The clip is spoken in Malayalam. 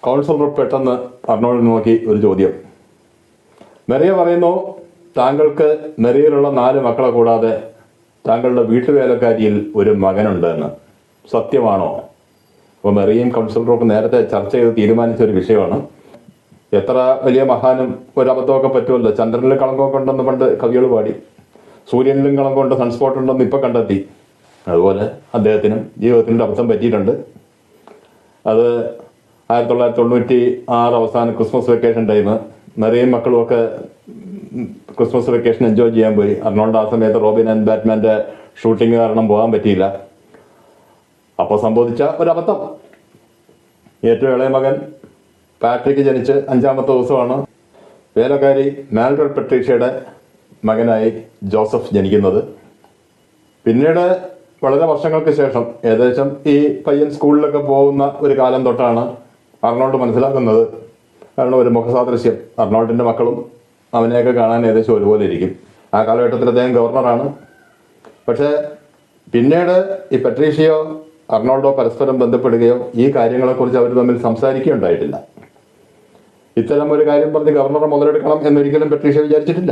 കൗൺസിലർ പെട്ടെന്ന് അർണോൾഡ് നോക്കി ഒരു ചോദ്യം. മെറിയ പറയുന്നു, താങ്കൾക്ക് മെറിയയിലുള്ള 4 മക്കളെ കൂടാതെ താങ്കളുടെ വീട്ടുവേലക്കാരിയിൽ ഒരു മകനുണ്ട് എന്ന്. സത്യമാണോ? അപ്പോൾ മെറിയയും കൗൺസിലറും നേരത്തെ ചർച്ച ചെയ്ത് തീരുമാനിച്ച ഒരു വിഷയമാണ്. എത്ര വലിയ മഹാനും ഒരബദ്ധമൊക്കെ പറ്റുമല്ലോ. ചന്ദ്രനിൽ കളങ്കമൊക്കെ ഉണ്ടെന്ന് പണ്ട് കവികൾ പാടി, സൂര്യനിലും കളങ്കമുണ്ട്, സൺസ്പോട്ട് ഉണ്ടെന്ന് ഇപ്പം കണ്ടെത്തി. അതുപോലെ അദ്ദേഹത്തിനും ജീവിതത്തിൻ്റെ അബദ്ധം പറ്റിയിട്ടുണ്ട്. അത് 1996 അവസാനം ക്രിസ്മസ് വെക്കേഷൻ ടൈം മെറിയും മക്കളുമൊക്കെ ക്രിസ്മസ് വെക്കേഷൻ എൻജോയ് ചെയ്യാൻ പോയി. അർണോൾഡ് ആ സമയത്ത് റോബിൻ ആൻഡ് ബാറ്റ്മാൻ്റെ ഷൂട്ടിങ് കാരണം പോകാൻ പറ്റിയില്ല. അപ്പോൾ സംഭവിച്ച ഒരബദ്ധം. ഏറ്റവും ഇളയ മകൻ പാട്രിക്ക് ജനിച്ച് 5-ാമത്തെ ദിവസമാണ് വേലക്കാരി മാൽഡർ പെട്രീഷ്യയുടെ മകനായി ജോസഫ് ജനിക്കുന്നത്. പിന്നീട് വളരെ വർഷങ്ങൾക്ക് ശേഷം, ഏകദേശം ഈ പയ്യൻ സ്കൂളിലൊക്കെ പോകുന്ന ഒരു കാലം തൊട്ടാണ് അർണോൾഡ് മനസ്സിലാക്കുന്നത്. കാരണം ഒരു മുഖസാദൃശ്യം, അർണോൾഡിൻ്റെ മക്കളും അവനെയൊക്കെ കാണാൻ ഏകദേശം ഒരുപോലെ ഇരിക്കും. ആ കാലഘട്ടത്തിൽ അദ്ദേഹം ഗവർണറാണ്. പക്ഷേ പിന്നീട് ഈ പെട്രീഷ്യയോ അർണോൾഡോ പരസ്പരം ബന്ധപ്പെടുകയോ ഈ കാര്യങ്ങളെക്കുറിച്ച് അവർ തമ്മിൽ സംസാരിക്കുകയുണ്ടായിട്ടില്ല. ഇത്തരം ഒരു കാര്യം പറഞ്ഞ് ഗവർണറെ മുതലെടുക്കണം എന്നൊരിക്കലും പെട്രീഷ്യ വിചാരിച്ചിട്ടില്ല.